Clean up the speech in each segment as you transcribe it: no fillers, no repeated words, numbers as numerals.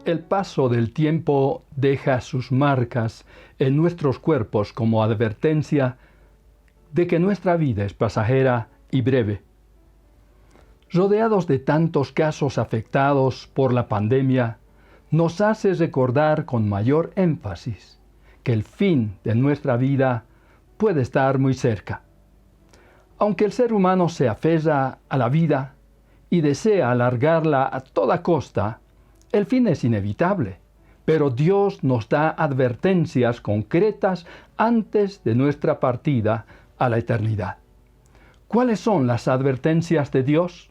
El paso del tiempo deja sus marcas en nuestros cuerpos como advertencia de que nuestra vida es pasajera y breve. Rodeados de tantos casos afectados por la pandemia, nos hace recordar con mayor énfasis que el fin de nuestra vida puede estar muy cerca. Aunque el ser humano se aferra a la vida y desea alargarla a toda costa, el fin es inevitable, pero Dios nos da advertencias concretas antes de nuestra partida a la eternidad. ¿Cuáles son las advertencias de Dios?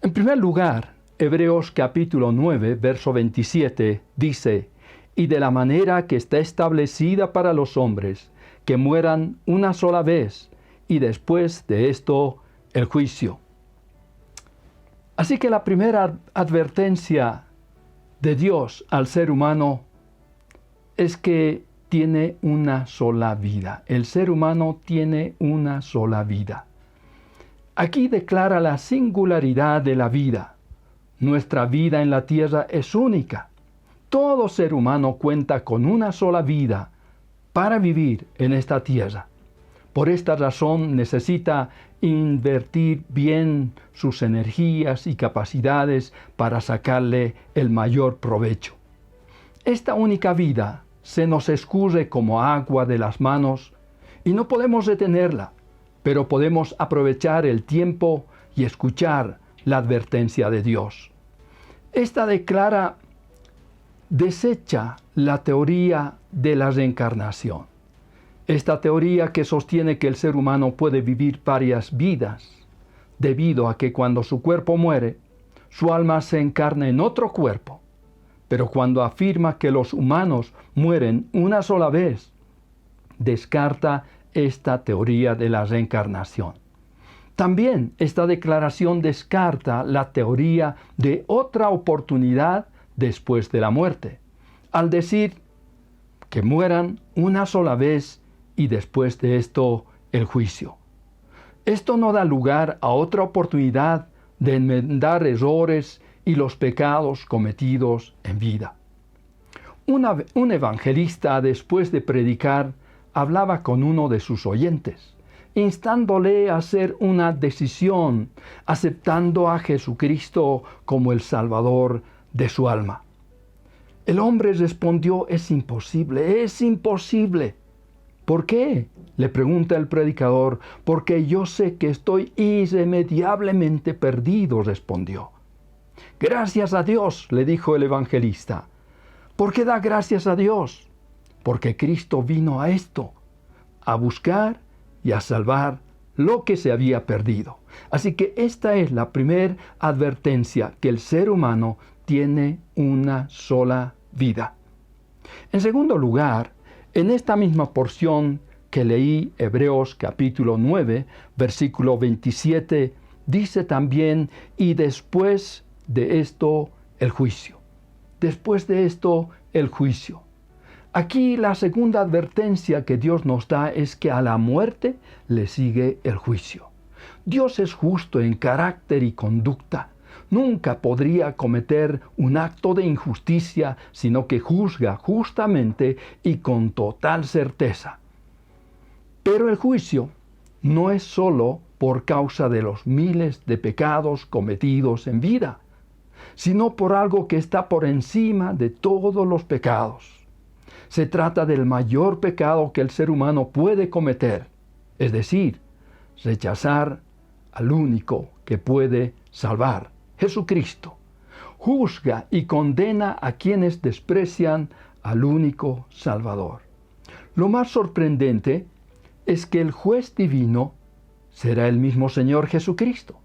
En primer lugar, Hebreos capítulo 9, verso 27 dice: «Y de la manera que está establecida para los hombres, que mueran una sola vez, y después de esto el juicio». Así que la primera advertencia de Dios al ser humano es que tiene una sola vida. El ser humano tiene una sola vida. Aquí declara la singularidad de la vida. Nuestra vida en la tierra es única. Todo ser humano cuenta con una sola vida para vivir en esta tierra. Por esta razón necesita invertir bien sus energías y capacidades para sacarle el mayor provecho. Esta única vida se nos escurre como agua de las manos y no podemos retenerla, pero podemos aprovechar el tiempo y escuchar la advertencia de Dios. Esta desecha la teoría de la reencarnación. Esta teoría que sostiene que el ser humano puede vivir varias vidas, debido a que cuando su cuerpo muere, su alma se encarna en otro cuerpo. Pero cuando afirma que los humanos mueren una sola vez, descarta esta teoría de la reencarnación. También esta declaración descarta la teoría de otra oportunidad después de la muerte, al decir que mueran una sola vez y después de esto el juicio. Esto no da lugar a otra oportunidad de enmendar errores y los pecados cometidos en vida. Un evangelista, después de predicar, hablaba con uno de sus oyentes, instándole a hacer una decisión, aceptando a Jesucristo como el Salvador de su alma. El hombre respondió: «Es imposible, es imposible». «¿Por qué?», le pregunta el predicador. «Porque yo sé que estoy irremediablemente perdido», respondió. «Gracias a Dios», le dijo el evangelista. «¿Por qué da gracias a Dios?». «Porque Cristo vino a esto, a buscar y a salvar lo que se había perdido». Así que esta es la primera advertencia, que el ser humano tiene una sola vida. En segundo lugar, en esta misma porción que leí, Hebreos capítulo 9, versículo 27, dice también: «Y después de esto el juicio». Después de esto el juicio. Aquí la segunda advertencia que Dios nos da es que a la muerte le sigue el juicio. Dios es justo en carácter y conducta. Nunca podría cometer un acto de injusticia, sino que juzga justamente y con total certeza. Pero el juicio no es solo por causa de los miles de pecados cometidos en vida, sino por algo que está por encima de todos los pecados. Se trata del mayor pecado que el ser humano puede cometer, es decir, rechazar al único que puede salvar, Jesucristo. Juzga y condena a quienes desprecian al único Salvador. Lo más sorprendente es que el juez divino será el mismo Señor Jesucristo.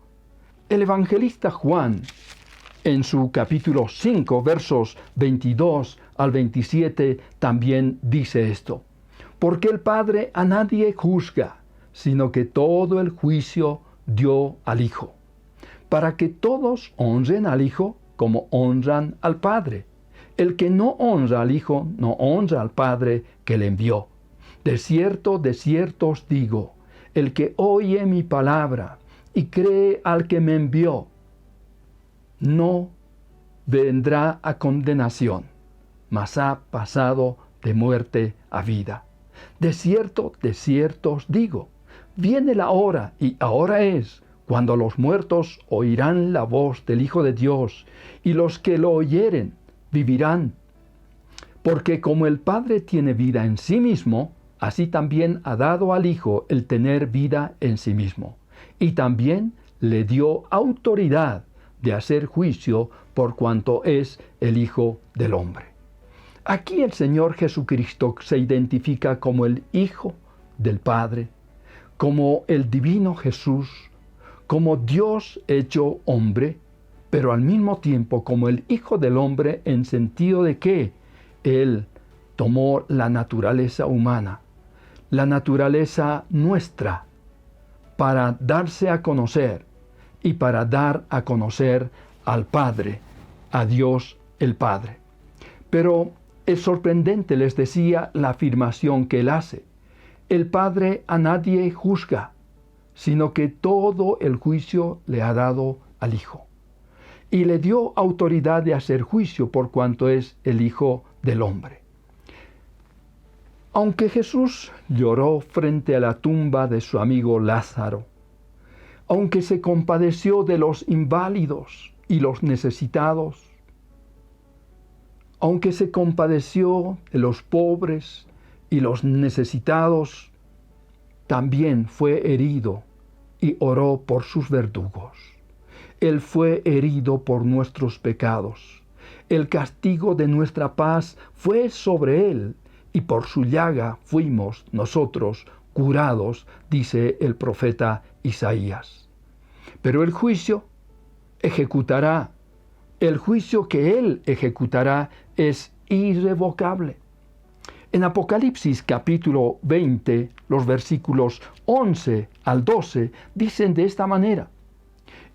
El evangelista Juan, en su capítulo 5, versos 22 al 27, también dice esto: «Porque el Padre a nadie juzga, sino que todo el juicio dio al Hijo, para que todos honren al Hijo como honran al Padre. El que no honra al Hijo, no honra al Padre que le envió. De cierto os digo, el que oye mi palabra y cree al que me envió, no vendrá a condenación, mas ha pasado de muerte a vida. De cierto os digo, viene la hora, y ahora es, cuando los muertos oirán la voz del Hijo de Dios, y los que lo oyeren vivirán. Porque como el Padre tiene vida en sí mismo, así también ha dado al Hijo el tener vida en sí mismo. Y también le dio autoridad de hacer juicio por cuanto es el Hijo del Hombre. Aquí el Señor Jesucristo se identifica como el Hijo del Padre, como el divino Jesús, como Dios hecho hombre, pero al mismo tiempo como el Hijo del Hombre en sentido de que Él tomó la naturaleza humana, la naturaleza nuestra, para darse a conocer y para dar a conocer al Padre, a Dios el Padre. Pero es sorprendente, les decía, la afirmación que Él hace. El Padre a nadie juzga, sino que todo el juicio le ha dado al Hijo. Y le dio autoridad de hacer juicio por cuanto es el Hijo del Hombre. Aunque Jesús lloró frente a la tumba de su amigo Lázaro, aunque se compadeció de los inválidos y los necesitados, aunque se compadeció de los pobres y los necesitados, también fue herido y oró por sus verdugos. Él fue herido por nuestros pecados. El castigo de nuestra paz fue sobre Él, y por su llaga fuimos nosotros curados, dice el profeta Isaías. Pero el juicio ejecutará. El juicio que Él ejecutará es irrevocable. En Apocalipsis capítulo 20, los versículos 11 al 12, dicen de esta manera: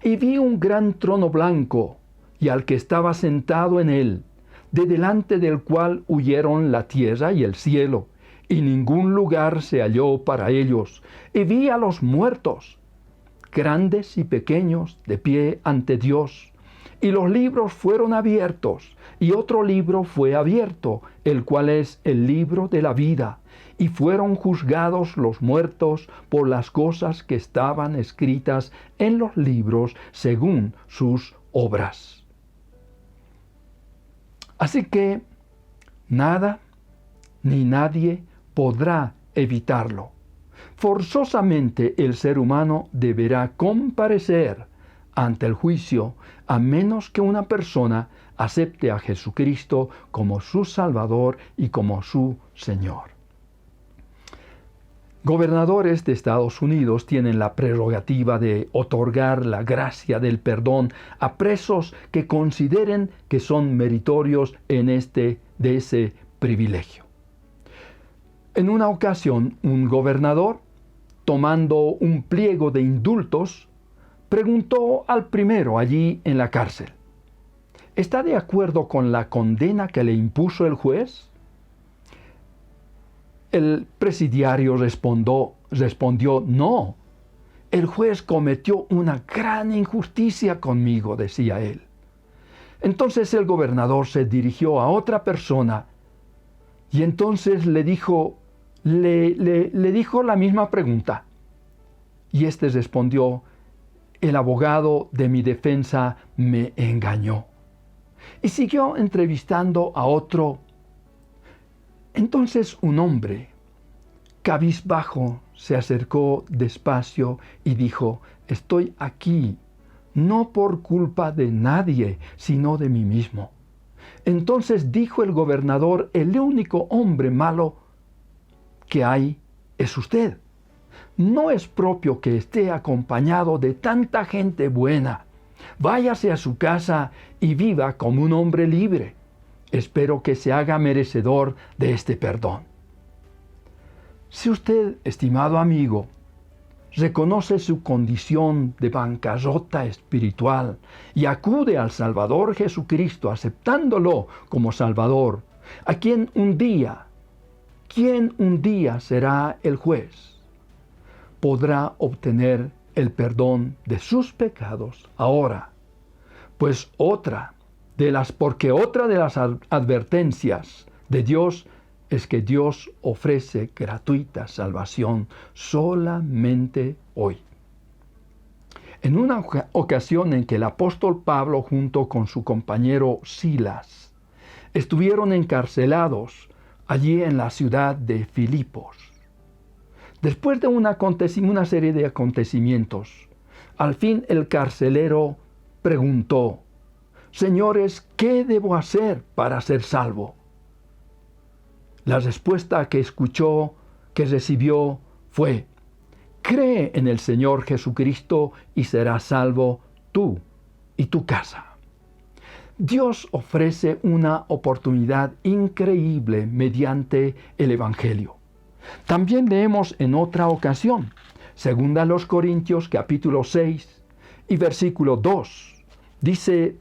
Y vi un gran trono blanco, y al que estaba sentado en él, de delante del cual huyeron la tierra y el cielo, y ningún lugar se halló para ellos. Y vi a los muertos, grandes y pequeños, de pie ante Dios. Y los libros fueron abiertos, y otro libro fue abierto, el cual es el libro de la vida. Y fueron juzgados los muertos por las cosas que estaban escritas en los libros según sus obras. Así que nada ni nadie podrá evitarlo. Forzosamente el ser humano deberá comparecer ante el juicio, a menos que una persona acepte a Jesucristo como su Salvador y como su Señor. Gobernadores de Estados Unidos tienen la prerrogativa de otorgar la gracia del perdón a presos que consideren que son meritorios de ese privilegio. En una ocasión, un gobernador, tomando un pliego de indultos, preguntó al primero allí en la cárcel: ¿está de acuerdo con la condena que le impuso el juez? El presidiario respondió: no, el juez cometió una gran injusticia conmigo, decía él. Entonces el gobernador se dirigió a otra persona y entonces le dijo la misma pregunta. Y éste respondió: el abogado de mi defensa me engañó. Y siguió entrevistando a otro. Entonces un hombre, cabizbajo, se acercó despacio y dijo: estoy aquí, no por culpa de nadie, sino de mí mismo. Entonces dijo el gobernador: el único hombre malo que hay es usted. No es propio que esté acompañado de tanta gente buena. Váyase a su casa y viva como un hombre libre. Espero que se haga merecedor de este perdón. Si usted, estimado amigo, reconoce su condición de bancarrota espiritual y acude al Salvador Jesucristo aceptándolo como Salvador, a quien un día será el juez, podrá obtener el perdón de sus pecados ahora, pues otra Porque otra de las advertencias de Dios es que Dios ofrece gratuita salvación solamente hoy. En una ocasión en que el apóstol Pablo junto con su compañero Silas estuvieron encarcelados allí en la ciudad de Filipos. Después de una serie de acontecimientos, al fin el carcelero preguntó: «Señores, ¿qué debo hacer para ser salvo?». La respuesta que recibió fue: «Cree en el Señor Jesucristo y serás salvo tú y tu casa». Dios ofrece una oportunidad increíble mediante el Evangelio. También leemos en otra ocasión, 2 Corintios capítulo 6 y versículo 2.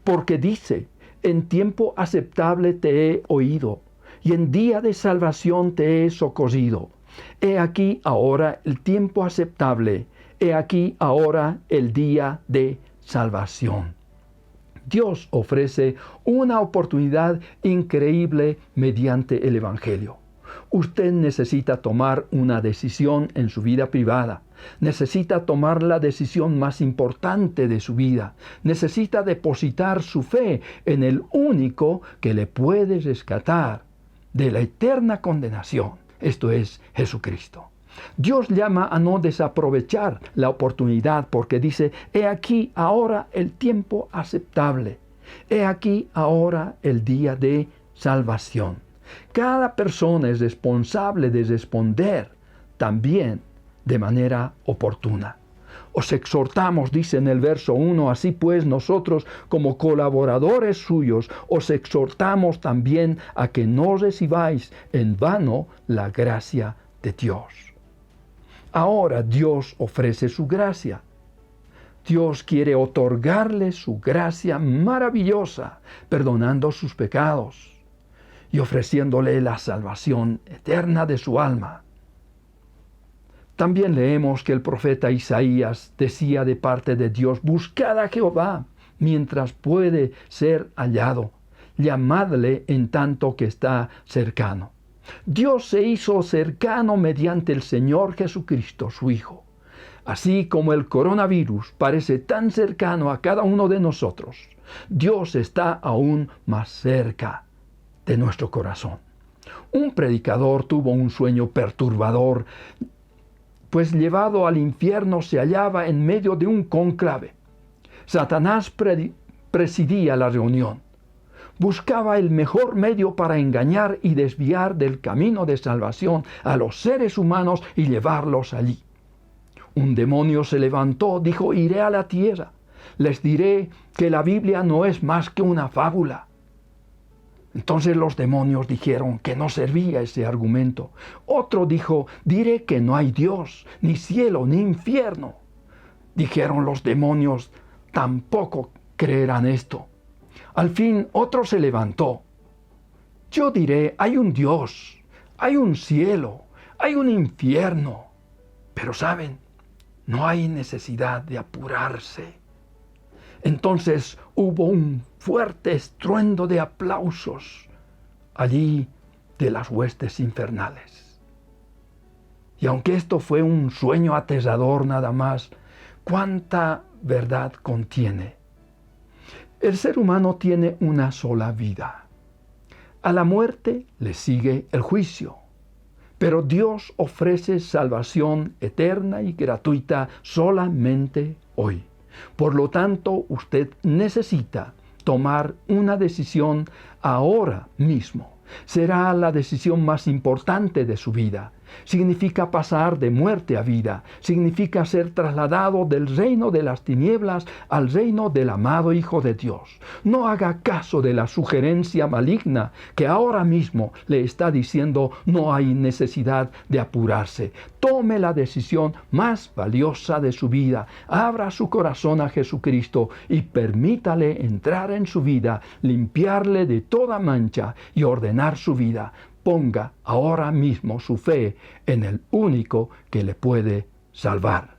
Porque dice, en tiempo aceptable te he oído, y en día de salvación te he socorrido. He aquí ahora el tiempo aceptable, he aquí ahora el día de salvación. Dios ofrece una oportunidad increíble mediante el Evangelio. Usted necesita tomar una decisión en su vida privada. Necesita tomar la decisión más importante de su vida. Necesita depositar su fe en el único que le puede rescatar de la eterna condenación. Esto es Jesucristo. Dios llama a no desaprovechar la oportunidad porque dice: he aquí ahora el tiempo aceptable. He aquí ahora el día de salvación. Cada persona es responsable de responder también de manera oportuna. Os exhortamos, dice en el verso 1, así pues nosotros como colaboradores suyos os exhortamos también a que no recibáis en vano la gracia de Dios. Ahora Dios ofrece su gracia. Dios quiere otorgarle su gracia maravillosa, perdonando sus pecados y ofreciéndole la salvación eterna de su alma. También leemos que el profeta Isaías decía de parte de Dios: buscad a Jehová mientras puede ser hallado, llamadle en tanto que está cercano. Dios se hizo cercano mediante el Señor Jesucristo, su Hijo. Así como el coronavirus parece tan cercano a cada uno de nosotros, Dios está aún más cerca de nuestro corazón. Un predicador tuvo un sueño perturbador, pues llevado al infierno se hallaba en medio de un cónclave. Satanás presidía la reunión. Buscaba el mejor medio para engañar y desviar del camino de salvación a los seres humanos y llevarlos allí. Un demonio se levantó, dijo: iré a la tierra, les diré que la Biblia no es más que una fábula. Entonces los demonios dijeron que no servía ese argumento. Otro dijo: diré que no hay Dios, ni cielo, ni infierno. Dijeron los demonios: tampoco creerán esto. Al fin otro se levantó: yo diré, hay un Dios, hay un cielo, hay un infierno. Pero saben, no hay necesidad de apurarse. Entonces hubo un fuerte estruendo de aplausos allí de las huestes infernales. Y aunque esto fue un sueño aterrador nada más, ¿cuánta verdad contiene? El ser humano tiene una sola vida. A la muerte le sigue el juicio. Pero Dios ofrece salvación eterna y gratuita solamente hoy. Por lo tanto, usted necesita tomar una decisión ahora mismo. Será la decisión más importante de su vida. Significa pasar de muerte a vida. Significa ser trasladado del reino de las tinieblas al reino del amado Hijo de Dios. No haga caso de la sugerencia maligna que ahora mismo le está diciendo: no hay necesidad de apurarse. Tome la decisión más valiosa de su vida. Abra su corazón a Jesucristo y permítale entrar en su vida, limpiarle de toda mancha y ordenar su vida. Ponga ahora mismo su fe en el único que le puede salvar.